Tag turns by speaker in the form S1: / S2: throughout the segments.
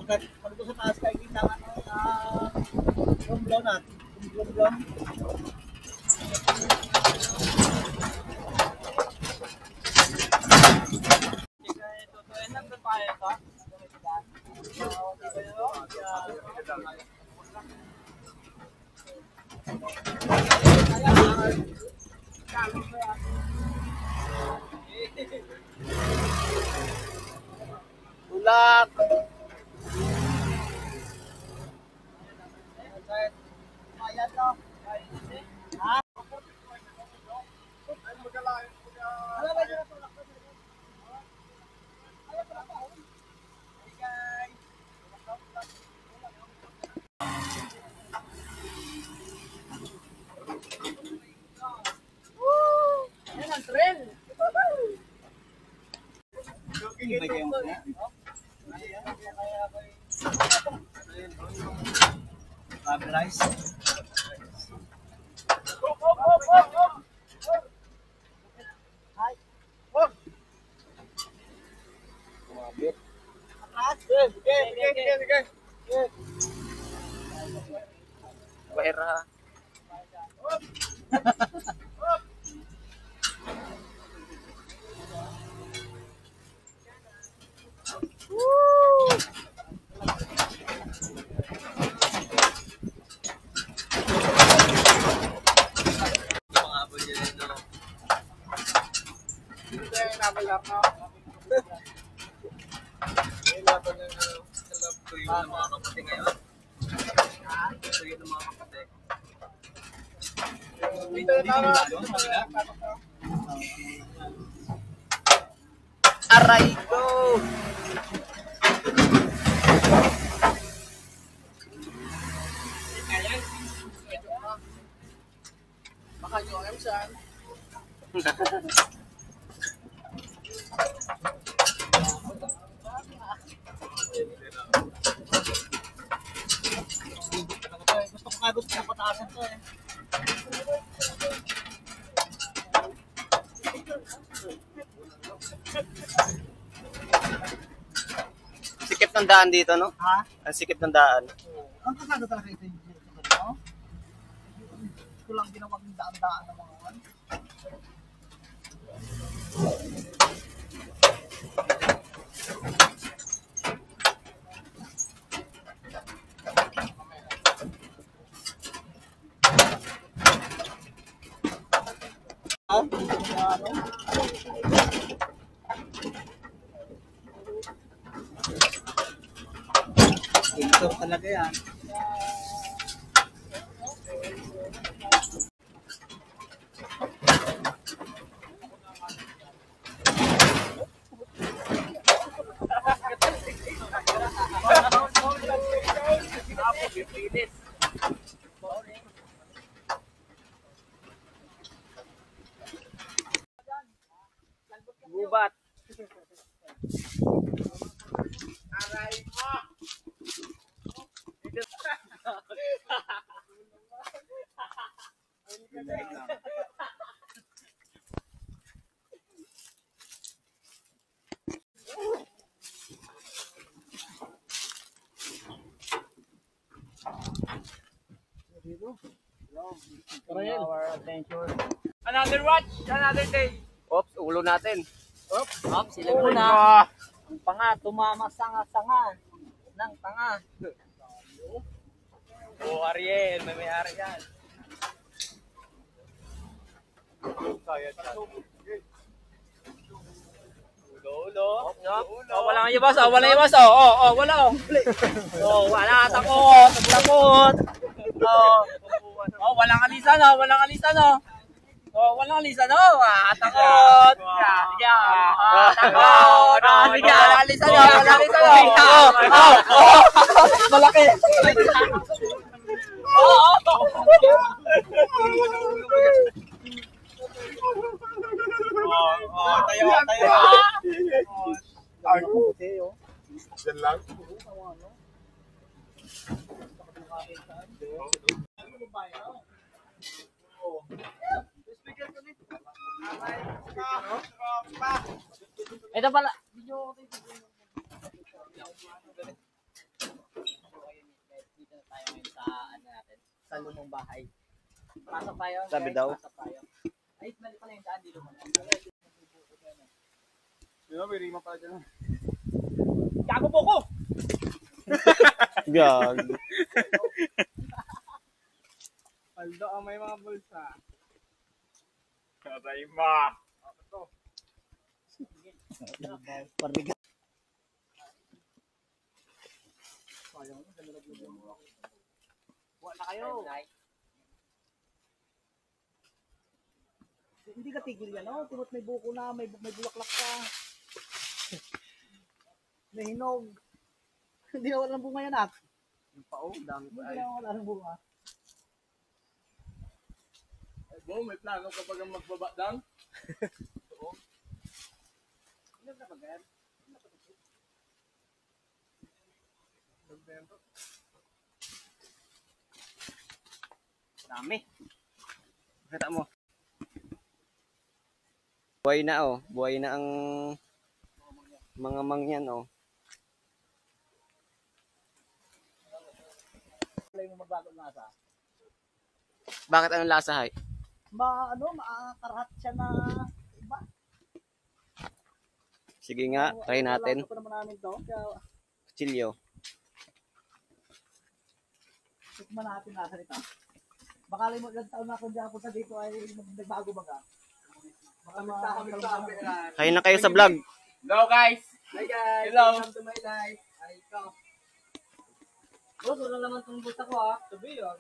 S1: Pag sa taas kayo kita yung blow natin. Yung blow. Tulak. Ha? Yan ang trail. Rice. Bahira. Aray ko! Baka nyo alam saan. Gusto ko pataasan to eh. Sikip ng daan dito, no? Ha? Ang sikip ng daan. Ang kasado talaga ito yung no? Ito lang ginawag yung daan-daan ng mga one. Ito talaga yan. Gubat. Aray mo. Our adventure. Another watch, another day. Oops, ulo natin. Oops, sila muna. Ang panga, tumama sanga-sanga ng tanga. Ariel, may ari yan. Ulo. Wala nga yung boss, wala yung boss. Wala. Wala takot. Walang alisan, walang alisan. Walang alisan, takot. Sige, takot. Sige, walang alisan, walang alisan. Malaki. Tayo. Diyan lang. Ito pala. sa lumang bahay. Pasok tayo.
S2: Sabi
S1: guys,
S2: daw.
S1: Pasok tayo. Ay, mali pala yung daan, di lumang.
S3: Diba, may rima pala dyan.
S1: Gago po ko!
S2: Gag.
S3: Paldo ang may mga bulsa. Rima!
S1: Parbiga. Wala kayo. Hindi ka tigil yan, oh. Timot may buko na, may bulaklak ka. May hinog. Hindi na wala ng bunga yan, ah.
S3: Yung pao, dami pa
S1: Hindi
S3: ay.
S1: na wala ng bunga.
S3: Bo, may plano ka pag magbaba dang?
S1: Hinog na ba, gan? Dami.
S2: Kita mo. Buhay na oh. Buhay na ang mga mangyan oh.
S1: Wala yung magbago na sa.
S2: Bakit anong lasa hay?
S1: Makakarahat siya na iba.
S2: Sige nga, try natin.
S1: Wala pa naman namin to. Kaya,
S2: Chilyo.
S1: tikman natin nasa rito. Baka limot lang taon na kung diyan punta dito ay nagbago baga. Baka
S2: Kayo na kayo sa vlog.
S3: Hello guys!
S1: Hi guys!
S3: Hello.
S1: Welcome to my life. Ay, ikaw. Boss, wala naman itong bulsa ko ha. Sabi ah.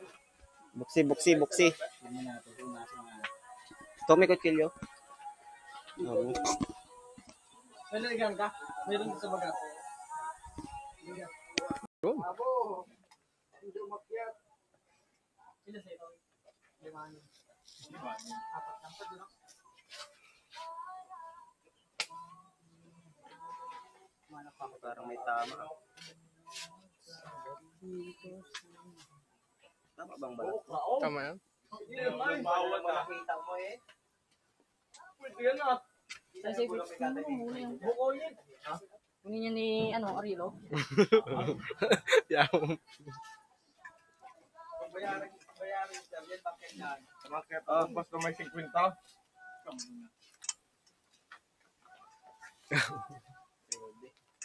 S2: Buksi, buksi, buksi.
S1: Tingnan natin kung nasa nga.
S2: Ito may kutsilyo.
S1: May naligan ka? Meron sa baga. Abo! Hindi umakyat. Sino sa ito? Limani. Apat lang pa dito.
S2: Parang may tama. Tama bang balat?
S3: Tama yan?
S1: Bawal na nakita mo eh.
S3: Pwede yan ah.
S1: Kasi buko yun. Kunin niya ni Arilo.
S2: Yaw.
S3: Bayaran siya. Yan bakit yan? Bakit? Basta may 50.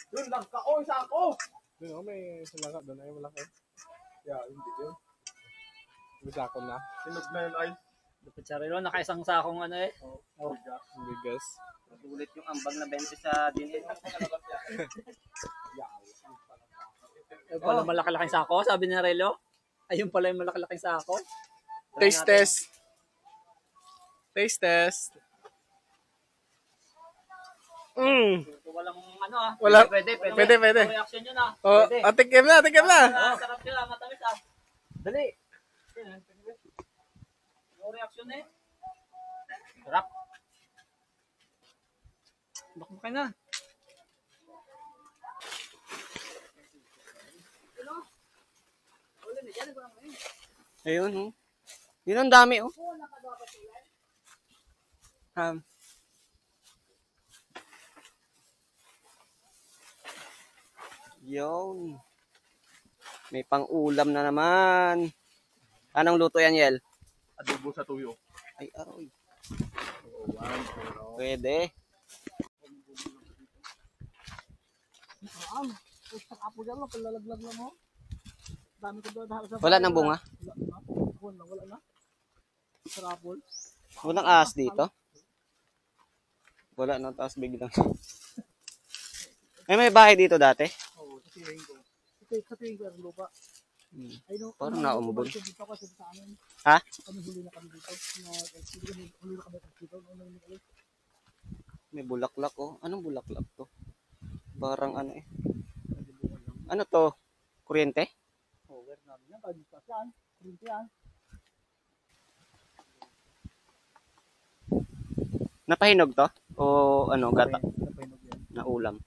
S3: Doon lang ka. Oh, isa ako! Doon may salangka. Doon ay malaki. Yeah, hindi yun. May sako na. Sinog na yun ay.
S1: Dapat sa Arilo, nakaisang sakong eh.
S3: Oh, bigas.
S2: Ulit yung ambag na 20 sa dinit.
S1: Ayun pala malaki-laking sako, sabi ni Arilo. Ayun pala yung malaki-laking sako.
S3: Taste test. Taste test.
S1: Walang
S3: Wala.
S1: Pwede.
S3: Pwede.
S1: Walang reaction yun ah.
S3: Oh,
S1: Pwede.
S3: tikim na.
S1: Sarap yun ah, matamis ah. Dali. No reaction eh. Sarap. Bakit na?
S2: Ayun oh. Yun ang dami oh. Yun. May pang-ulam na naman. Anong luto yan, Yel?
S3: Adobo sa tuyo.
S2: Ay, aroy. Pwede.
S1: Sa kapo dyan lang, palalaglag lang mo. Dami ko doon.
S2: Wala nang bunga?
S1: Wala na. Sa kapol.
S2: Walang ahas dito? Wala na, tapos biglang. Ay, may bahay dito dati?
S1: Oo, sa tingin ko. Sa tingin ko, ang lupa. Ay, no,
S2: Parang naumbol.
S1: Dito kasi sa amin.
S2: Ha?
S1: Kami huli na kami dito. Huli na kami dito.
S2: May bulaklak oh. Anong bulaklak to? Parang ano eh. Ano to? Kuryente?
S1: Oo, where namin yan. Kaya yan. Kurinti yan.
S2: Napahinog to? O ano, gata?
S1: Napahinog yan.
S2: Na ulam?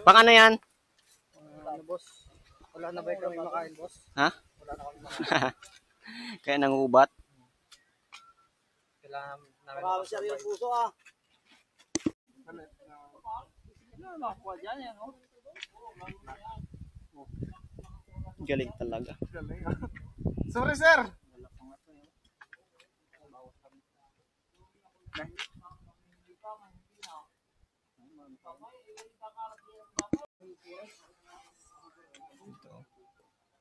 S2: Pang ano yan?
S1: Boss? Wala na ba kami makain, boss?
S2: Ha?
S1: Wala na kami makain.
S2: Kaya nangubat?
S1: Kailangan namin makasabay. Yung puso ah. Ano makuha dyan yan, no?
S2: Galing talaga.
S3: Galing ah. Sorry sir.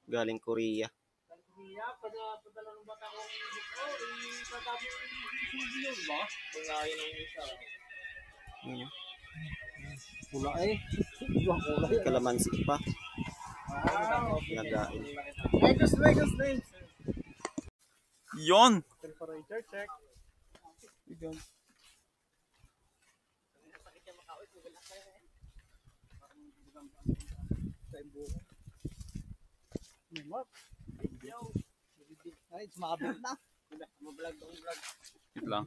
S2: Galing Korea. Ano?
S1: Pula eh.
S2: Kalamansi pa. Nagain.
S3: Legos.
S2: Yon!
S3: Temperature check.
S1: Ay, sumabit na. Mablog.
S2: Wait lang.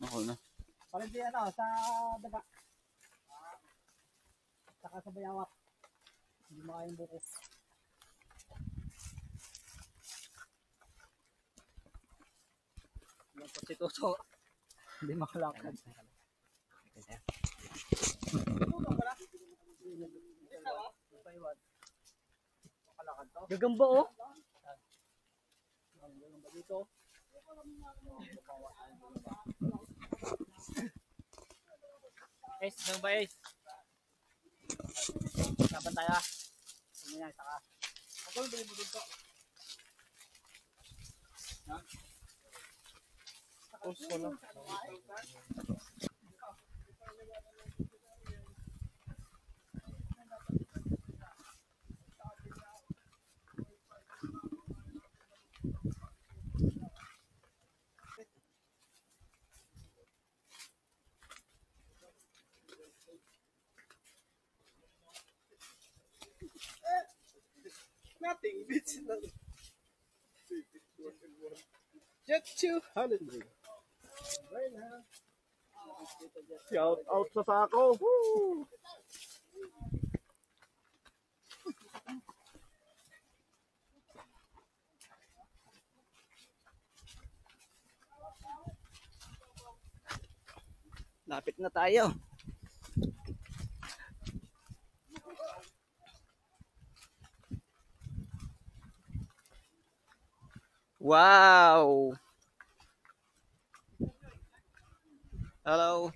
S2: Ako na.
S1: Parang di ano, sa daga. Saka sa bayawak. Hindi makayang buko. Yung prostituto. Hindi makalakad. Gagamba oh. Gagamba dito. Gagamba Laban tayo. Ano yan, saka. Ako lang bili mo dito.
S3: Puso na. Nothing beats the Jet 200. Shout out sa sako. Woo!
S2: Lapit na tayo. Wow! Hello.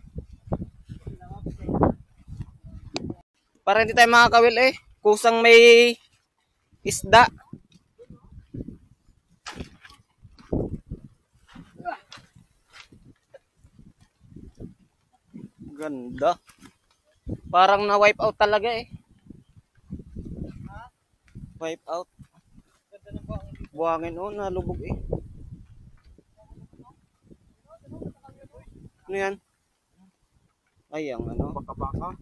S2: Para hindi tayo makakawil eh. Kusang may isda. Ganda. Parang na-wipe out talaga eh. Wipe out. Buhangin oh, nalubog eh. Ano yan? Ay, ang ano?
S3: Baka-baka.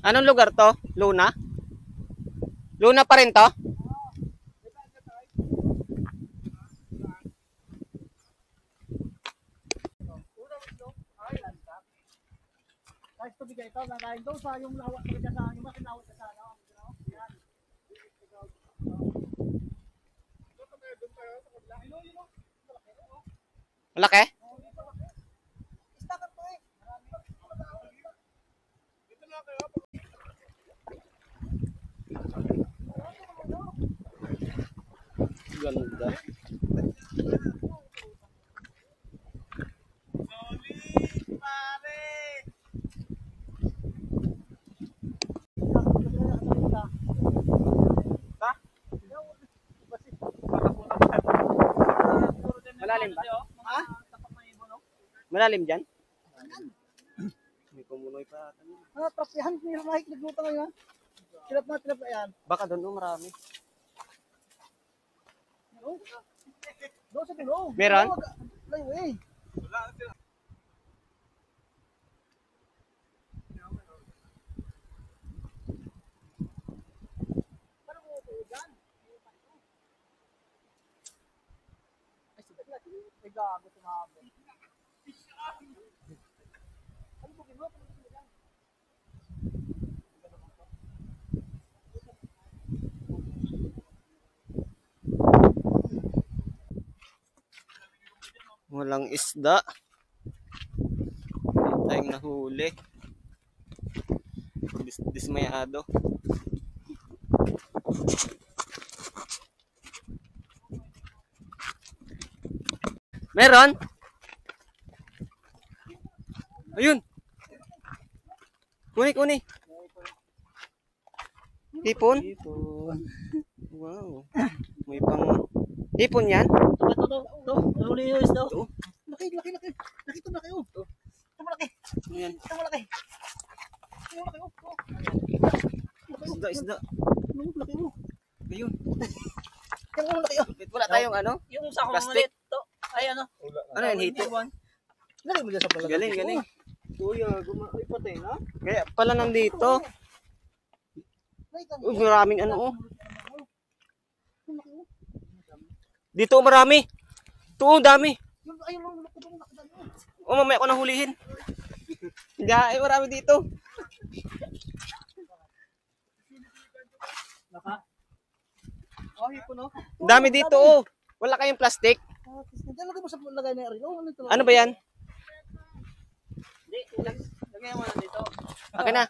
S2: Anong lugar to? Luna? Luna pa rin to?
S1: Kahit tubig ito, nakain doon sa yung lawak talaga sa yung makinawat sa sana. Yan.
S2: Malaki? Ganda. Malalim ba?
S1: Ha?
S2: Malalim dyan? May kumunoy pa.
S1: Ah, trap yan. May mahik nagluto ngayon. Tilap na yan.
S2: Baka doon oh, marami.
S1: Doon sa dulo.
S2: Meron?
S1: Layo eh. Ay, gago tumabot.
S2: Walang isda. Wala tayong nahuli. Dismayado. Meron? Ayun. Kuni. Hipon? Wow. May pang... Hipon yan?
S1: Ito. Nahuli yung isda.
S3: Laki. Laki ito, laki. Ito malaki.
S2: Yan.
S3: Ito malaki. Ito malaki.
S2: Isda.
S3: Laki mo.
S2: Ayun.
S3: Ito malaki.
S2: Wala tayong ano?
S1: Yung sako
S2: Plastic.
S1: maliit. Ito. Ay ano.
S2: Ano yan, hipon?
S3: Laki mo dyan sa palaga.
S2: Galing.
S3: Kuya, ay patay na.
S2: Kaya pala nandito. Uy, maraming ano oh. Dito marami. Ito dami.
S3: Ayun lang, laki doon.
S2: O mamaya ko nang hulihin. Hindi, marami dito.
S3: Oh, hipon oh.
S2: Dami dito oh. Wala kayong plastic.
S3: Lagay mo sa lagay na rin. Oh, ito.
S2: Ano ba yan?
S1: Hindi. Lagay mo na dito.
S2: Akin na.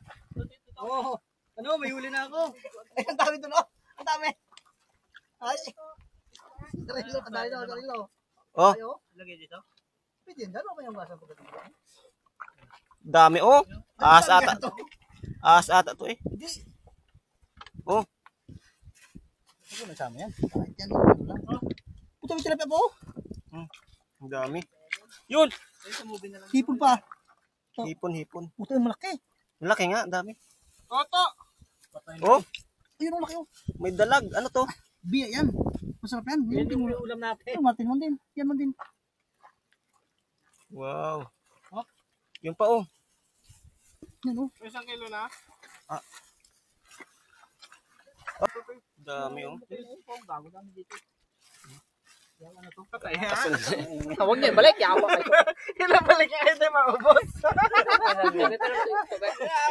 S3: Oh, ano, may huli na ako. Ay, ang dami doon oh. Ang dami. Ay. Darilo.
S2: Oh,
S3: Ayo.
S1: Lagay dito.
S3: Pwede yan. Dalo ba yung basa pagkatapos?
S2: dami oh. Ahas ata to eh.
S3: Hindi.
S2: Oh,
S3: Ako nagsama yan. Kahit yan. Ano lang. Puto may tilapia po.
S2: ang dami. Yun.
S3: Hipon pa.
S2: Hipon.
S3: Puto yung malaki.
S2: Malaki nga, dami.
S3: Oto.
S2: Oh,
S3: Ayun ang laki oh.
S2: may dalag. Ano to?
S3: Biya yan. Masarap yan.
S1: Yan yung ulam natin.
S3: Ayun, Martin mo din. Yan mo din.
S2: Wow.
S3: Oh.
S2: Yung pa oh.
S3: Yan oh.
S1: Isang kilo na.
S2: Dami oh.
S1: Bago dami dito. Yan ano to?
S2: Asan-
S1: Huwag niya, balik. Yawa kayo. Kailan balik kayo tayo maubos?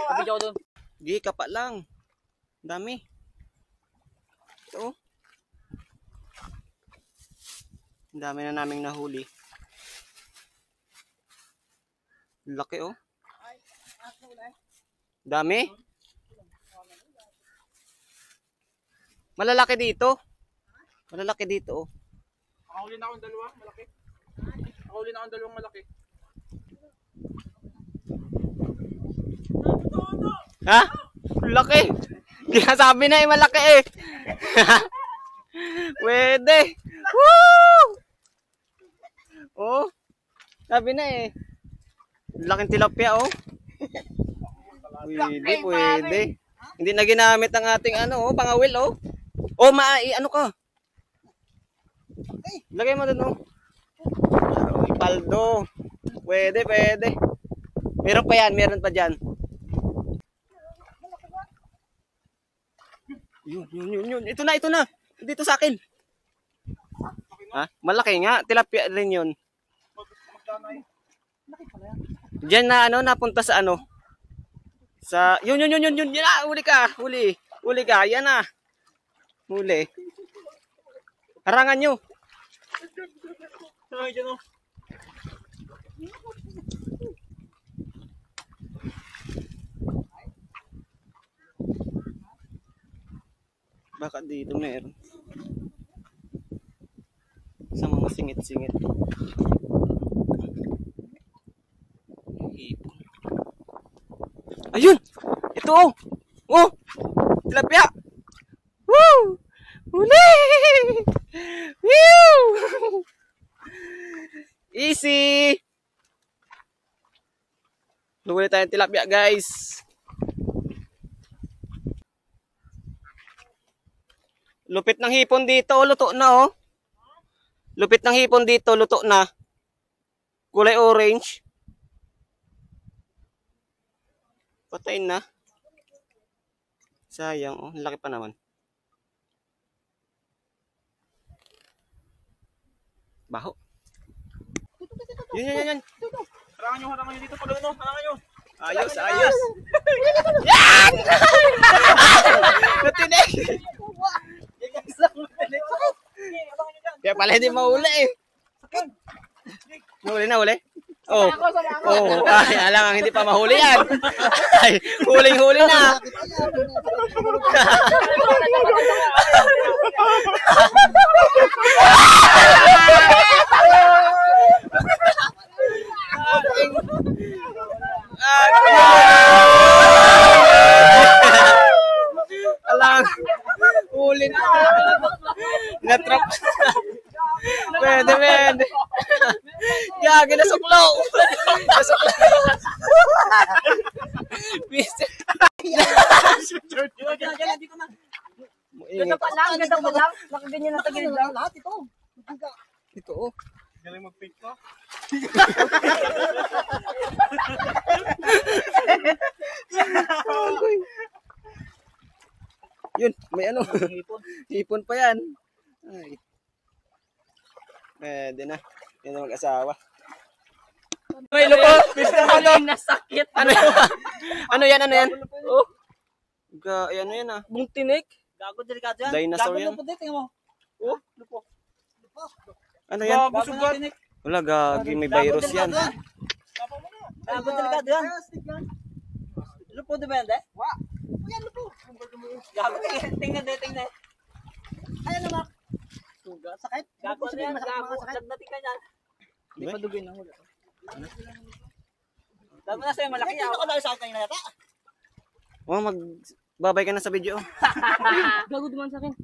S1: Sabi ko doon.
S2: Gi, kapa lang. Dami. Ito oh. Ang dami na naming nahuli. Laki oh. Dami. Malalaki dito. Oh.
S3: Nakahuli na akong dalawa. Malaki. Nakahuli na akong dalawang malaki.
S2: Ha? Laki. Sabi na eh, malaki eh. Pwede. Woo! Oh. Sabi na eh. Laking tilapia oh. Pwede. Hindi na ginamit ang ating ano oh, pangawil oh. Oh, ano ka? Lagay mo doon oh. Paldo. Pwede. Meron pa dyan. Yun. Ito na. Dito sa akin. Ha? Malaki nga. Tilapia rin yun. Diyan na ano, napunta sa ano. Sa, yun. Huli ka. Yan na. Huli. Harangan nyo.
S3: Ay, dyan oh.
S2: Baka dito meron. Sa mga singit-singit. Hipon. Ayun! Ito oh! Oh! Tilapia! Woo! Huli! Woo! Easy! Huli tayong tilapia guys. Lupit ng hipon dito, luto na oh. Lupit ng hipon dito, luto na. Kulay orange. Patayin na. Sayang oh, laki pa naman. Baho. Yan.
S3: Harangan nyo dito pag ano. Harangan nyo.
S2: Ayos. Yan! Natinig! Kaya pala hindi mahuli eh. Huli na, huli. Oh. Oh, ay, alang hindi pa mahuli yan. Ay, huling-huli na. Alang, huli na. Natrap. Pwede. Gagi, nasuklaw. Visit.
S1: Ganda pa lang. Nakaganyan na tagilid lang. Lahat ito.
S2: Ito, oh.
S3: Galing mag-pick ko.
S2: Yun, may ano. Hipon pa yan. Ay. Pwede na. Yan na mag-asawa.
S1: May lupot. Ano? Nasakit.
S2: Ano yan? Oh. Ano yan ah.
S1: Buntinik. Gago, delikado yan.
S2: Dinosaur yan.
S1: Gago, lupot din. Tingnan mo. Oh, lupot.
S2: Ano yan?
S1: Gago, sugat.
S2: Wala, gagi. May virus yan.
S1: Gago, delikado yan. Lupot din ba yan, de? Wa. Yan, lupot. Gago, tingnan. Ayan naman. Sugat. Sakit. Gago na yan. Gago. Nagdating ka yan. Hindi pa dugin na hula. Gago na sa'yo, malaki. Hindi ako dahil sa akin na yata.
S2: Oh, magbabay ka na sa video.
S1: Gago duman sa akin.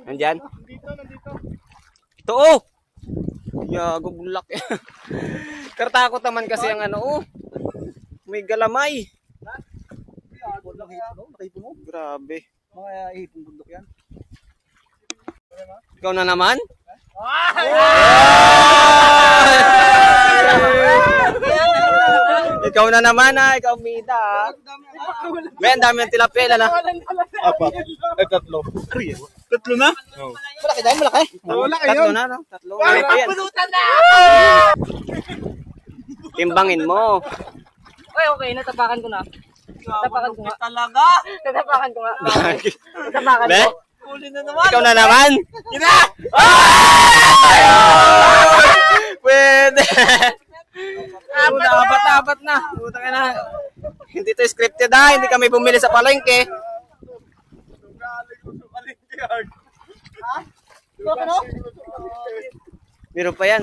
S2: Nandyan?
S3: Nandito.
S2: Ito, oh! Yago, bulak. Kartakot naman kasi ang ano, oh. May galamay. Grabe.
S1: Mga ihipong bundok yan.
S2: Ikaw na naman? Ikaw na naman ah, ikaw Mida. May ang dami ng tilapia na.
S3: Apa? Tatlo. Tatlo na? Oo.
S1: Malaki dahil, malaki.
S2: Tatlo na, no? Tatlo. Ito yan. Timbangin mo.
S1: Okay, natapakan ko na. Natapakan ko nga. Talaga? Natapakan ko nga. Natapakan
S2: Be?
S1: ko. Huli na naman.
S2: Ikaw na naman?
S1: Ina!
S2: Pwede. Apat na. Puta ka na. Hindi to scripted ha. Hindi kami bumili sa palengke. Meron pa yan.